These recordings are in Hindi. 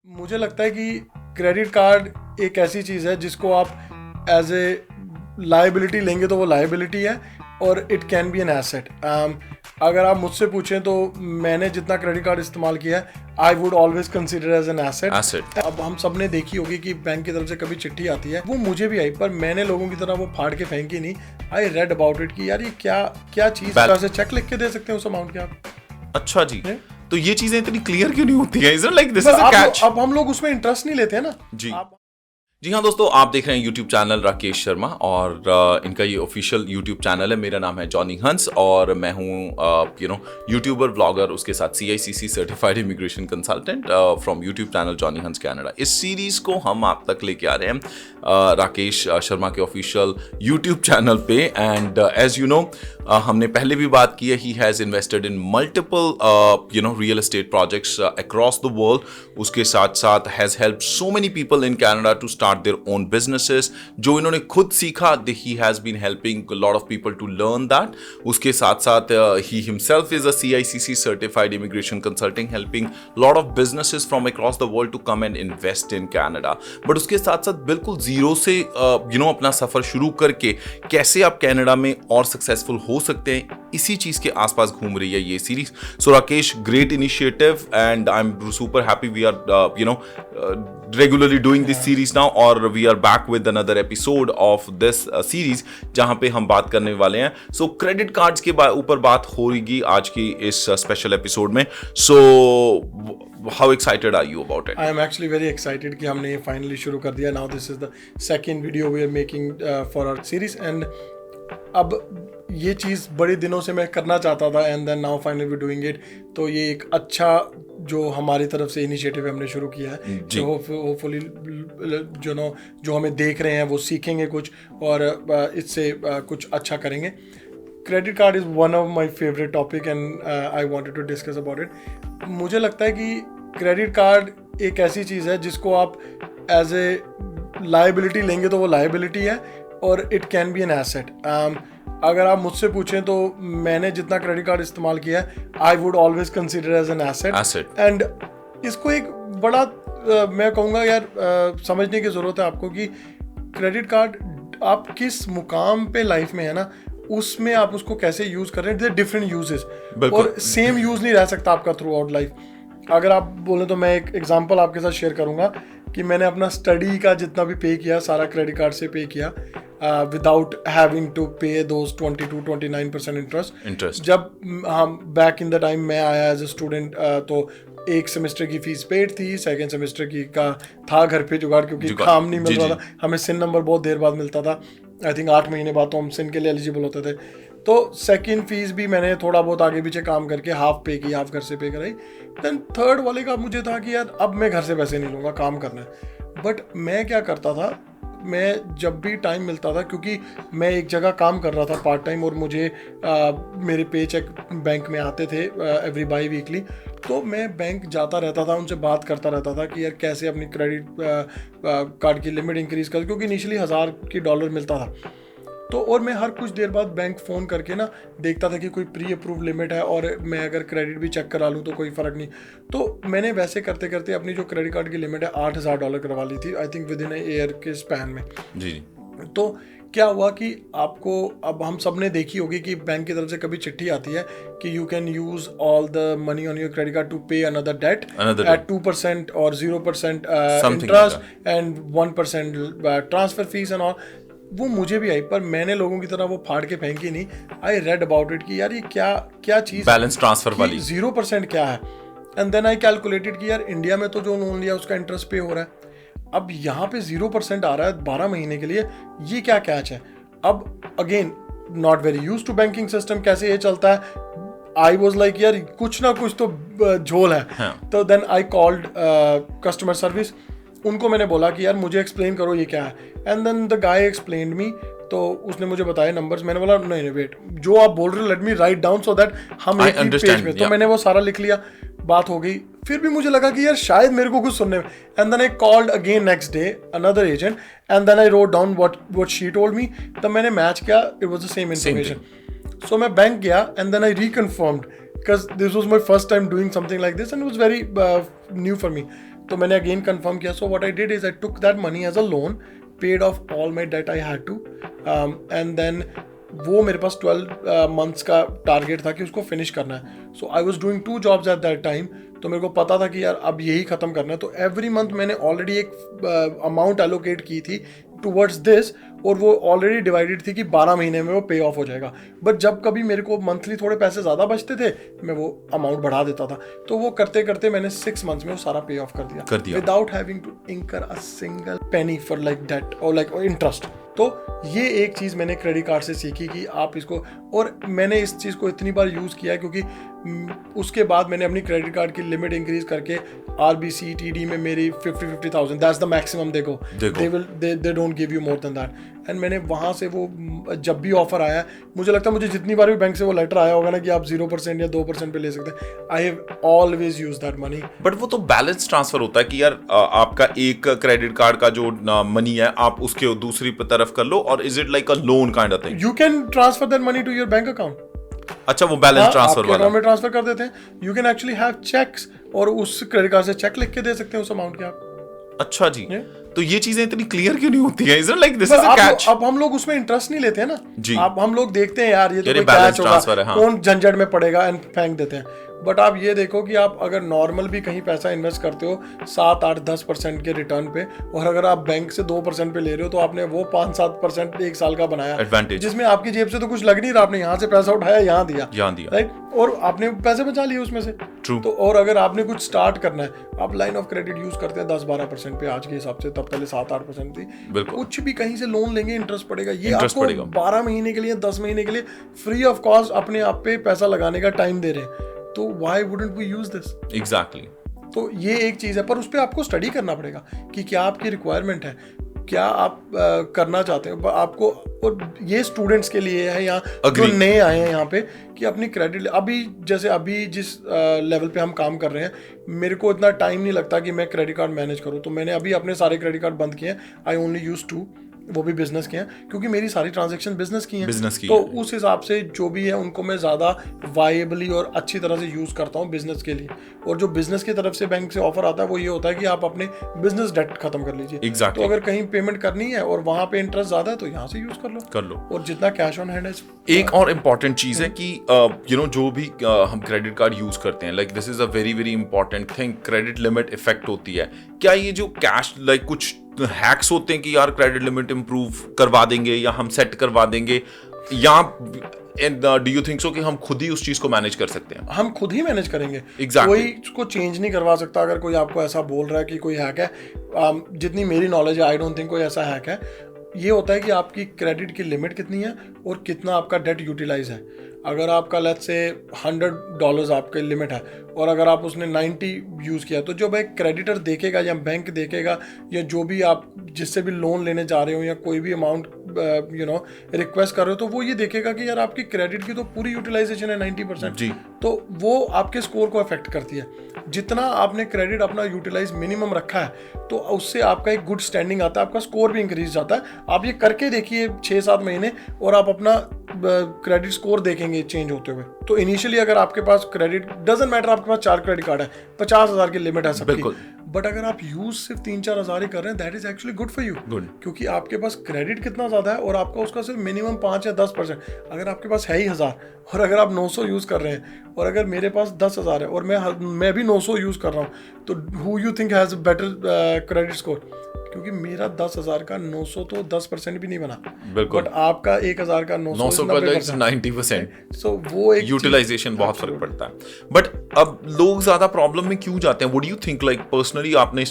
मुझे लगता है कि क्रेडिट कार्ड एक ऐसी चीज़ है जिसको आप एज ए लायबिलिटी लेंगे तो वो लायबिलिटी है और it can be an asset. अगर आप मुझसे पूछें तो मैंने जितना क्रेडिट कार्ड इस्तेमाल किया है I would always consider as an asset. अब हम सब ने देखी होगी कि बैंक की तरफ से कभी चिट्ठी आती है, वो मुझे भी आई पर मैंने लोगों की तरह वो फाड़ के फेंकी नहीं। आई रेड अबाउट इट कि यार ये क्या चीज़ से चेक लिख के दे सकते हैं उस अमाउंट के आप। अच्छा जी, तो ये चीजें इतनी क्लियर क्यों नहीं होती है? Is it like this is a catch? अब हम लोग उसमें इंटरेस्ट नहीं लेते हैं ना जी हाँ दोस्तों, आप देख रहे हैं YouTube चैनल राकेश शर्मा और इनका ये ऑफिशियल YouTube चैनल है। मेरा नाम है जॉनी हंस और मैं हूँ यूट्यूबर, ब्लॉगर, उसके साथ CICC certified immigration consultant from YouTube channel Johnny हंस कनाडा। इस सीरीज को हम आप तक लेके आ रहे हैं राकेश शर्मा के ऑफिशियल YouTube चैनल पे। एंड एज यू नो हमने पहले भी बात की है, he has invested in multiple real estate projects across the world. उसके साथ साथ has helped so many people in Canada to start their own businesses। जो इन्होंने खुद सीखा, he has been helping a lot of people to learn that। उसके साथ साथ he himself is a CICC certified immigration consulting, helping lot of businesses from across the world to come and invest in Canada। but उसके साथ साथ बिल्कुल जीरो से अपना सफर शुरू करके कैसे आप कनाडा में और सक्सेसफुल हो सकते हैं, इसी चीज के आसपास घूम रही है ये series. So Rakesh, great initiative and I am super happy we are regularly doing this series now और we are back with another episode of this series जहाँ पे हम बात करने वाले हैं। So credit cards के ऊपर बात होगी आज की इस स्पेशल एपिसोड में। So how excited are you about it? I am actually very excited कि हमने ये finally शुरू कर दिया। Now this is the second video we are making for our series and अब ये चीज़ बड़े दिनों से मैं करना चाहता था and then now finally we doing it. तो ये एक अच्छा जो हमारी तरफ से इनिशिएटिव हमने शुरू किया है, जो होपफुली जो हमें देख रहे हैं वो सीखेंगे कुछ और इससे कुछ अच्छा करेंगे। Credit card is one of my favourite topic and I wanted to discuss about it. मुझे लगता है कि क्रेडिट कार्ड एक ऐसी चीज़ है जिसको आप एज ए लायबिलिटी लेंगे तो वो लायबिलिटी है और it can be an asset. अगर आप मुझसे पूछें तो मैंने जितना क्रेडिट कार्ड इस्तेमाल किया है I would always consider as an asset. And इसको एक बड़ा मैं कहूँगा यार समझने की ज़रूरत है आपको कि क्रेडिट कार्ड आप किस मुकाम पे लाइफ में है ना, उसमें आप उसको कैसे यूज़ कर रहे हैं। डिफरेंट यूजेस और सेम यूज़ नहीं रह सकता आपका थ्रू आउट लाइफ। अगर आप बोलें तो मैं एक एग्जांपल आपके साथ शेयर करूंगा कि मैंने अपना स्टडी का जितना भी पे किया सारा क्रेडिट कार्ड से पे किया विदाउट हैविंग टू पे दोज 22-29% इंटरेस्ट। जब हम बैक इन द टाइम मैं आया एज ए स्टूडेंट तो एक सेमेस्टर की फीस पेड थी, सेकेंड सेमेस्टर की का था घर पे जुगाड़ क्योंकि काम नहीं मिल रहा था। हमें सिन नंबर बहुत देर बाद मिलता था, आई थिंक 8 महीने बाद तो हम सिन के लिए एलिजिबल होते थे। तो सेकंड फीस भी मैंने थोड़ा बहुत आगे पीछे काम करके हाफ पे की, हाफ घर से पे कराई। देन थर्ड वाले का मुझे था कि यार अब मैं घर से पैसे नहीं लूँगा, काम करना है। बट मैं क्या करता था, मैं जब भी टाइम मिलता था, क्योंकि मैं एक जगह काम कर रहा था पार्ट टाइम और मुझे मेरे पे चेक बैंक में आते थे एवरी बाई वीकली, तो मैं बैंक जाता रहता था, उनसे बात करता रहता था कि यार कैसे अपनी क्रेडिट कार्ड की लिमिट इंक्रीज़ कर, क्योंकि इनिशियली $1000 मिलता था। तो और मैं हर कुछ देर बाद बैंक फ़ोन करके ना देखता था कि कोई प्री अप्रूव लिमिट है और मैं अगर क्रेडिट भी चेक करा लूँ तो कोई फ़र्क नहीं। तो मैंने वैसे करते करते अपनी जो क्रेडिट कार्ड की लिमिट है $8000 करवा ली थी, I think with in year के स्पैन में। जी। तो क्या हुआ कि आपको अब हम सब ने देखी होगी कि बैंक की तरफ से कभी चिट्ठी आती है कि you can use all the money on your credit card to pay another debt at 2% और 0% interest and 1% transfer fees and all. वो मुझे भी आई पर मैंने लोगों की तरह वो फाड़ के फेंकी नहीं। आई रेड अबाउट इट कि यार ये क्या चीज़, बैलेंस ट्रांसफर वाली 0% क्या है। एंड देन आई कैलकुलेटेड कि यार इंडिया में तो जो लोन लिया उसका इंटरेस्ट पे हो रहा है, अब यहाँ पे 0% आ रहा है 12 महीने के लिए, ये क्या कैच है। अब again not very used to banking system, कैसे ये चलता है। आई वॉज लाइक यार कुछ ना कुछ तो झोल है। तो then I called customer service, उनको मैंने बोला कि यार मुझे एक्सप्लेन करो ये क्या है। And then the guy explained me, तो उसने मुझे बताया नंबर्स। मैंने बोला नहीं वेट, जो आप बोल रहे हो let me write down so that हम एक ही पेज में। तो मैंने वो सारा लिख लिया, बात हो गई। फिर भी मुझे लगा कि यार शायद मेरे को कुछ सुनने में। And then I called again next day another agent and then I wrote down what she told me. तब मैंने मैच किया, it was the same information. So मैं बैंक गया and then I reconfirmed because this was my first time doing something like this and it was very new for me. तो मैंने अगेन कंफर्म किया. So what I did is I took that money as a loan, paid off all my debt I had to, and then वो मेरे पास 12 मंथ्स का टारगेट था कि उसको फिनिश करना है. So I was doing 2 jobs at that time. तो मेरे को पता था कि यार अब यही ख़त्म करना है. तो एवरी मंथ मैंने ऑलरेडी एक अमाउंट एलोकेट की थी टुवर्ड्स दिस, और वो ऑलरेडी डिवाइडेड थी कि 12 महीने में वो पे ऑफ हो जाएगा. बट जब कभी मेरे को मंथली थोड़े पैसे ज़्यादा बचते थे, मैं वो अमाउंट बढ़ा देता था. तो वो करते करते मैंने 6 मंथ्स में वो सारा पे ऑफ कर दिया without having to incur a single penny for like debt और लाइक इंटरेस्ट. तो ये एक चीज़ मैंने क्रेडिट कार्ड से सीखी कि आप इसको, और मैंने इस चीज़ को इतनी बार यूज़ किया है क्योंकि उसके बाद मैंने अपनी क्रेडिट कार्ड की लिमिट इंक्रीज करके RBC TD में मेरी 50,000 that's the maximum they don't give you more than that. And मैंने वहाँ से वो जब भी ऑफर आया, मुझे लगता है मुझे जितनी बार भी बैंक से वो लेटर आया होगा ना कि आप 0% या 2% पे ले सकते हैं, I have always use that money. But वो तो बैलेंस ट्रांसफर होता है कि यार आपका एक क्रेडिट कार्ड का जो मनी है आप उसके दूसरी तरफ कर लो, और is it like a loan kind of thing? You can transfer that money to your bank account. अच्छा, वो बैलेंस ट्रांसफर वाला में ट्रांसफर कर देते हैं. You can actually have cheques, और उस क्रेडिट कार्ड से चेक लिख के दे सकते हैं उस अमाउंट के आप. अच्छा जी. तो ये चीजें इतनी क्लियर क्यों नहीं होती है? Is like this is a catch. अब हम लोग उसमें इंटरेस्ट नहीं लेते हैं ना जी. अब हम लोग देखते हैं यार ये तो कोई बैलेंस कैच ट्रांसफर होगा, है, हाँ. कौन झंझट में पड़ेगा, एंड फेंक देते हैं. बट आप ये देखो कि आप अगर नॉर्मल भी कहीं पैसा इन्वेस्ट करते हो 7-8-10% के रिटर्न पे, और अगर आप बैंक से 2% पे ले रहे हो, तो आपने वो 5-7% एक साल का बनाया एडवांटेज, जिसमें आपकी जेब से तो कुछ लग नहीं रहा. आपने यहाँ से पैसा उठाया, यहाँ दिया, राइट, और आपने पैसे बचा लिए उसमें से. ट्रू. तो और अगर आपने कुछ स्टार्ट करना है, आप लाइन ऑफ क्रेडिट यूज करते हैं 10-12% पे आज के हिसाब से, तब पहले 7-8% थी. कुछ भी कहीं से लोन लेंगे इंटरेस्ट पड़ेगा. ये आपको 12 महीने के लिए, 10 महीने के लिए फ्री ऑफ कॉस्ट अपने आप पे पैसा लगाने का टाइम दे रहे हैं. तो why wouldn't we use this? Exactly. तो ये एक चीज है, पर उस पर आपको स्टडी करना पड़ेगा कि क्या आपकी रिक्वायरमेंट है, क्या आप करना चाहते हैं आपको. और ये स्टूडेंट्स के लिए है या जो नए आए हैं यहाँ पे, कि अपनी क्रेडिट अभी जिस लेवल पे हम काम कर रहे हैं, मेरे को इतना टाइम नहीं लगता कि मैं क्रेडिट कार्ड मैनेज करूँ. तो मैंने अभी अपने सारे क्रेडिट कार्ड बंद किए हैं. आई ओनली यूज 2, वो भी बिजनेस के हैं, क्योंकि मेरी सारी ट्रांजैक्शन बिजनेस की हैं. तो उस हिसाब से जो भी है उनको मैं ज़्यादा वायबली और अच्छी तरह से यूज़ करता हूँ बिजनेस के लिए. और जो बिजनेस की तरफ से बैंक से ऑफर आता है वो ये होता है कि आप अपने बिजनेस डेट खत्म कर लीजिए. तो अगर कहीं पेमेंट करनी है और वहाँ पे इंटरेस्ट ज़्यादा है, तो यहाँ से यूज़ कर लो. और जितना कैश ऑन हैंड है. एक और इम्पॉर्टेंट चीज़ है कि जो भी हम क्रेडिट कार्ड यूज़ करते हैं, like this is a very very important thing, credit limit effect होती है. क्या ये जो कैश लाइक कुछ हैक्स होते हैं कि यार क्रेडिट लिमिट इंप्रूव करवा देंगे या हम सेट करवा देंगे, या डू यू थिंक सो कि हम खुद ही उस चीज को मैनेज कर सकते हैं? हम खुद ही मैनेज करेंगे. Exactly. कोई उसको चेंज नहीं करवा सकता. अगर कोई आपको ऐसा बोल रहा है कि कोई हैक है, जितनी मेरी नॉलेज है, आई डोंट थिंक कोई ऐसा हैक है. ये होता है कि आपकी क्रेडिट की लिमिट कितनी है और कितना आपका डेट यूटिलाइज है. अगर आपका लेट्स से $100 आपके लिमिट है, और अगर आप उसने 90 यूज़ किया, तो जो भाई क्रेडिटर देखेगा या बैंक देखेगा, या जो भी आप जिससे भी लोन लेने जा रहे हो या कोई भी अमाउंट रिक्वेस्ट कर रहे हो, तो वो ये देखेगा कि यार आपकी क्रेडिट की तो पूरी यूटिलाइजेशन है 90% जी. तो वो आपके स्कोर को अफेक्ट करती है. जितना आपने क्रेडिट अपना यूटिलाइज मिनिमम रखा है, तो उससे आपका एक गुड स्टैंडिंग आता है, आपका स्कोर भी इंक्रीज जाता है. आप ये करके देखिए 6-7 महीने, और आप अपना क्रेडिट स्कोर देखेंगे चेंज होते हुए. तो इनिशियली अगर आपके पास क्रेडिट डजंट मैटर, आपके पास 4 क्रेडिट कार्ड है, 50,000 की लिमिट है सबकी, बट अगर आप यूज सिर्फ 3-4 हज़ार ही कर रहे हैं, that is actually good for you. क्योंकि आपके पास क्रेडिट कितना ज्यादा है और आपका उसका सिर्फ मिनिमम 5 या 10%. अगर आपके पास है ही 1000, और अगर आप 900 यूज कर रहे हैं, और अगर मेरे पास 10,000 है और मैं भी 900 यूज कर रहा हूँ, तो who you think has better credit score? क्योंकि मेरा 10,000 का 900 तो 10% भी नहीं बना, बट आपका 1,000 का 900 90%. सो वो एक यूटिलाइजेशन बहुत फर्क पड़ता है. बट अब लोग ज्यादा प्रॉब्लम में क्यों जाते हैं? What do you think, like personally आपने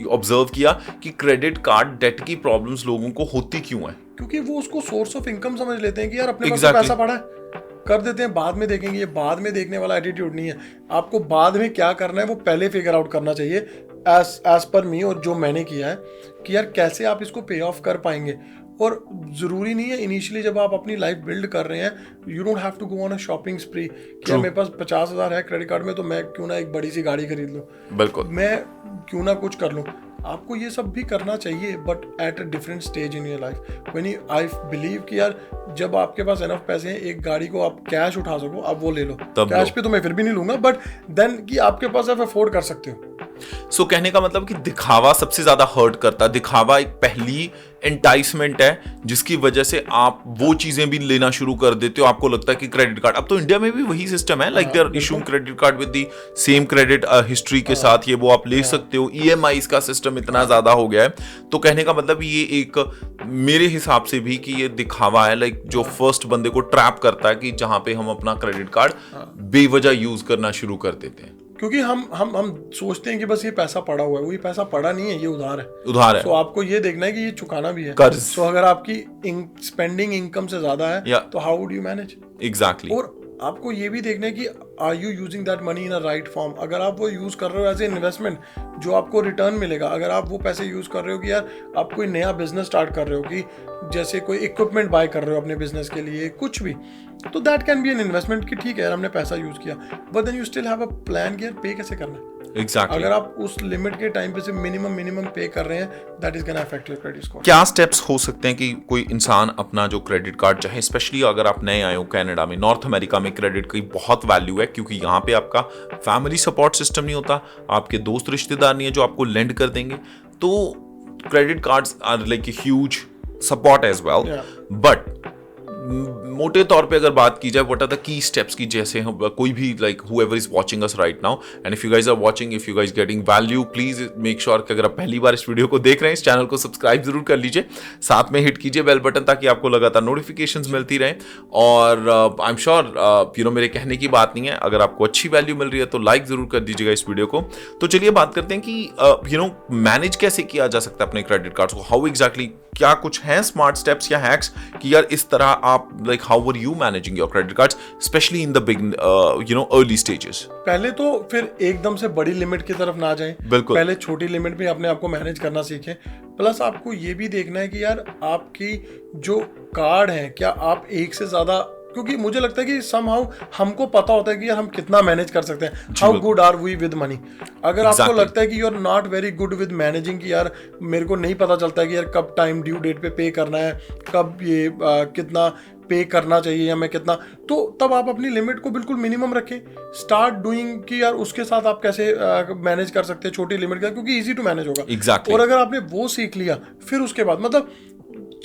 ऑब्जर्व किया कि क्रेडिट कार्ड डेट की प्रॉब्लम्स लोगों को होती क्यों है? क्योंकि वो उसको सोर्स ऑफ इनकम समझ लेते हैं कि यार अपने पास पैसा पड़ा है, कर देते हैं, बाद में देखेंगे. ये बाद में देखने वाला एटीट्यूड नहीं है. आपको बाद में क्या करना है वो पहले फिगर आउट करना चाहिए, एज पर मी, और जो मैंने किया है कि यार कैसे आप इसको पे ऑफ कर पाएंगे. और ज़रूरी नहीं है इनिशियली जब आप अपनी लाइफ बिल्ड कर रहे हैं, you don't have to go on a shopping spree कि मेरे पास 50,000 है क्रेडिट कार्ड में, तो मैं क्यों ना एक बड़ी सी गाड़ी खरीद लूँ, बिल्कुल, मैं क्यों ना कुछ कर लूँ. आपको ये सब भी करना चाहिए, but at a different stage in your life. When I believe कि यार जब आपके पास एनफ पैसे हैं, एक गाड़ी को आप कैश उठा सको, आप वो ले लो. कैश पे तो मैं फिर भी नहीं लूंगा, बट देन कि आपके पास आप अफोर्ड कर सकते हो. सो कहने का मतलब कि दिखावा सबसे ज्यादा हर्ट करता है। दिखावा एक पहली एंटाइसमेंट है जिसकी वजह से आप वो चीजें भी लेना शुरू कर देते हो। आपको लगता है कि क्रेडिट कार्ड, अब तो इंडिया में भी वही सिस्टम है, like they are issuing credit card with the same credit history के साथ, ये वो आप ले सकते हो। ईएमआई का सिस्टम इतना ज्यादा हो गया है, तो कहने का मतलब ये एक मेरे हिसाब से भी कि ये दिखावा है, लाइक जो फर्स्ट बंदे को ट्रैप करता है कि जहां पे हम अपना क्रेडिट कार्ड बेवजह यूज करना शुरू कर देते हैं। क्योंकि हम सोचते हैं कि बस ये पैसा पड़ा हुआ है, वो ये पैसा पड़ा नहीं है, ये उधार है। उधार है। तो आपको ये देखना है कि ये चुकाना भी है, कर्ज। तो अगर आपकी स्पेंडिंग इनकम से ज्यादा है तो how would you manage? Exactly. और आपको ये भी देखना है कि are you using that money in a right form. अगर आप वो यूज कर रहे हो एज ए इन्वेस्टमेंट जो आपको रिटर्न मिलेगा, अगर आप वो पैसे यूज कर रहे हो कि यार आप कोई नया बिजनेस स्टार्ट कर रहे हो, कि जैसे कोई इक्विपमेंट बाय कर रहे हो अपने बिजनेस के लिए, कुछ भी, तो that can be an investment कि ठीक है यार हमने पैसा यूज किया, but then you still have a plan कि यार पे कैसे करना है। Exactly. अगर आप उस लिमिट के टाइम पे से मिनिमम पे कर रहे हैं, that is gonna affect your credit score. क्या स्टेप्स हो सकते हैं कि कोई इंसान अपना जो क्रेडिट कार्ड, चाहे स्पेशली अगर आप नए आए हो कनाडा में, नॉर्थ अमेरिका में क्रेडिट की बहुत वैल्यू है, क्योंकि यहाँ पे आपका फैमिली सपोर्ट सिस्टम नहीं होता, आपके दोस्त रिश्तेदार नहीं है जो आपको लेंड कर देंगे, तो credit cards are like a huge support as well. But मोटे तौर पे अगर बात की जाए, what are the key steps की, जैसे कोई भी like whoever is watching us right now and if you guys are watching, if you guys getting value, please make sure कि अगर आप पहली बार इस वीडियो को देख रहे हैं, इस चैनल को सब्सक्राइब जरूर कर लीजिए, साथ में हिट कीजिए बेल बटन ताकि आपको लगातार नोटिफिकेशंस मिलती रहें। और आई एम श्योर मेरे कहने की बात नहीं है, अगर आपको अच्छी वैल्यू मिल रही है तो लाइक जरूर कर दीजिएगा इस वीडियो को। तो चलिए बात करते हैं कि मैनेज कैसे किया जा सकता है अपने क्रेडिट कार्ड्स को, हाउ एग्जैक्टली, क्या कुछ हैं स्मार्ट स्टेप्स या हैक्स कि यार इस तरह आप like how were you managing your credit cards specially in the big early stages. पहले तो फिर एकदम से बड़ी लिमिट की तरफ ना जाएं, बिल्कुल, पहले छोटी लिमिट में अपने आप को मैनेज करना सीखें। प्लस आपको ये भी देखना है कि यार आपकी जो कार्ड है, क्या आप एक से ज्यादा, क्योंकि मुझे लगता है कि समहाउ हमको पता होता है कि यार हम कितना मैनेज कर सकते हैं, how good are we with money. अगर आपको लगता है कि you are not very good with managing, कि यार मेरे को नहीं पता चलता है कि यार कब टाइम ड्यू डेट पे करना है, कब ये कितना पे करना चाहिए या मैं कितना, तो तब आप अपनी लिमिट को बिल्कुल मिनिमम रखें। स्टार्ट डूइंग कि यार उसके साथ आप कैसे मैनेज कर सकते हैं छोटी लिमिट का, क्योंकि इजी टू मैनेज होगा। Exactly. और अगर आपने वो सीख लिया, फिर उसके बाद मतलब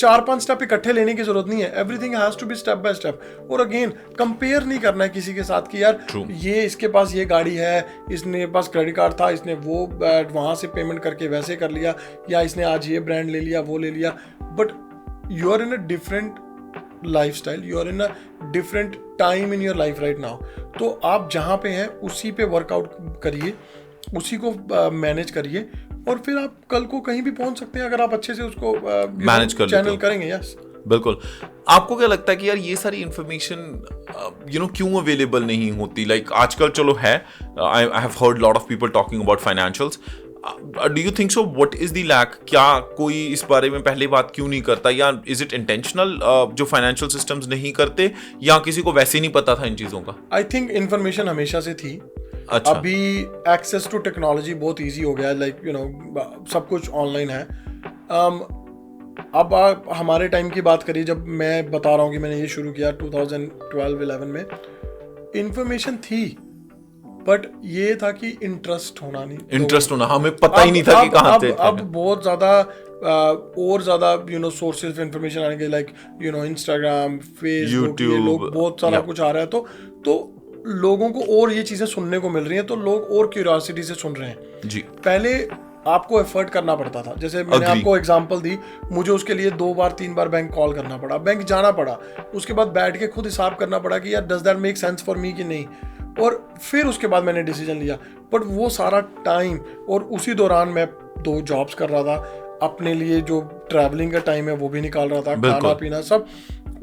4-5 स्टेप इकट्ठे लेने की जरूरत नहीं है, everything has to be step by step. और अगेन कंपेयर नहीं करना है किसी के साथ कि यार ये इसके पास ये गाड़ी है, इसने पास क्रेडिट कार्ड था, इसने वो वहां से पेमेंट करके वैसे कर लिया, या इसने आज ये ब्रांड ले लिया, वो ले लिया। But you are in a different lifestyle, you are in a different time in your life right now. तो आप जहाँ पे हैं उसी पे वर्कआउट करिए, उसी को मैनेज करिए, और फिर आप कल को कहीं भी पहुंच सकते हैं अगर आप अच्छे से उसको मैनेज कर चैनल करेंगे। यस, बिल्कुल। आपको क्या लगता है कि यार ये सारी इंफॉर्मेशन क्यों अवेलेबल नहीं होती? लाइक आजकल चलो है, I have heard lot of people talking about financials. Do you think so? What is the lack? क्या कोई इस बारे में पहले बात क्यों नहीं करता, या इज इट इंटेंशनल जो फाइनेंशियल सिस्टम्स नहीं करते, या किसी को वैसे ही नहीं पता था इन चीजों का? आई थिंक इन्फॉर्मेशन हमेशा से थी। अच्छा। अभी एक्सेस टू टेक्नोलॉजी बहुत इजी हो गया है, लाइक सब कुछ ऑनलाइन है। अब आप हमारे टाइम की बात करिए, जब मैं बता रहा हूँ कि मैंने ये शुरू किया 2012-11 में, इंफॉर्मेशन थी, बट ये था कि इंटरेस्ट होना नहीं, इंटरेस्ट होना, हमें पता ही नहीं था कि कहाँ थे। अब बहुत ज़्यादा और ज़्यादा सोर्सेज ऑफ इंफॉर्मेशन आने के, लाइक इंस्टाग्राम, फेसबुक, ये लोग बहुत सारा कुछ आ रहा है, तो लोगों को और ये चीज़ें सुनने को मिल रही हैं, तो लोग और क्यूरियोसिटी से सुन रहे हैं जी। पहले आपको एफर्ट करना पड़ता था, जैसे मैंने आपको एग्जांपल दी, मुझे उसके लिए 2-3 बार बैंक कॉल करना पड़ा, बैंक जाना पड़ा, उसके बाद बैठ के खुद हिसाब करना पड़ा कि यार does that make sense for me कि नहीं, और फिर उसके बाद मैंने डिसीजन लिया। बट वो सारा टाइम, और उसी दौरान मैं 2 जॉब्स कर रहा था, अपने लिए जो ट्रैवलिंग का टाइम है वो भी निकाल रहा था, खाना पीना सब,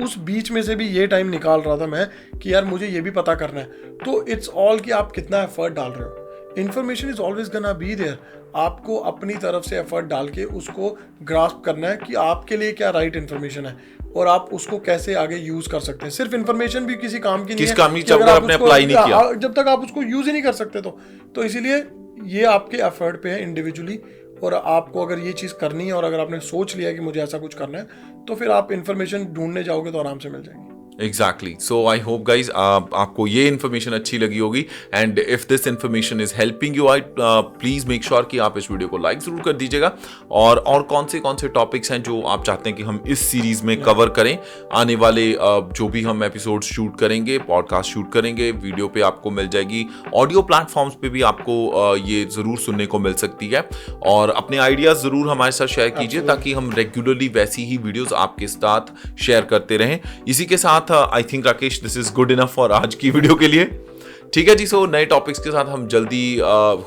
उस बीच में से भी ये टाइम निकाल रहा था मैं कि यार मुझे ये भी पता करना है। तो इट्स ऑल कि आप कितना एफर्ट डाल रहे हो। Information is always gonna be there, आपको अपनी तरफ से एफर्ट डाल के उसको ग्रास्प करना है कि आपके लिए क्या राइट इन्फॉर्मेशन है, और आप उसको कैसे आगे यूज कर सकते हैं। सिर्फ इन्फॉर्मेशन भी किसी काम की नहीं है अगर आपने अप्लाई नहीं किया, जब तक आप उसको यूज ही नहीं कर सकते। तो इसीलिए ये आपके एफर्ट पे है इंडिविजुअली, और आपको अगर ये चीज़ करनी है और अगर आपने सोच लिया कि मुझे ऐसा कुछ करना है, तो फिर आप इन्फॉर्मेशन ढूंढने जाओगे तो आराम से मिल जाएगी। Exactly so I hope guys आपको ये इन्फॉर्मेशन अच्छी लगी होगी and if this information is helping you out please make sure कि आप इस वीडियो को लाइक जरूर कर दीजिएगा और कौन से टॉपिक्स हैं जो आप चाहते हैं कि हम इस सीरीज में कवर करें आने वाले जो भी हम एपिसोड शूट करेंगे पॉडकास्ट शूट करेंगे वीडियो पे आपको मिल जाएगी ऑडियो प्लेटफॉर्म्स पे भी आपको ये जरूर सुनने को मिल सकती है और अपने आइडियाज जरूर हमारे साथ शेयर कीजिए ताकि हम रेगुलरली वैसी ही वीडियोस आपके साथ शेयर करते रहें इसी के साथ I think Rakesh this is good enough for आज की वीडियो के लिए ठीक है जी सो नए टॉपिक्स के साथ हम जल्दी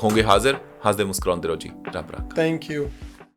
होंगे हाजिर मुस्कुराते रहो जी रब रख थैंक यू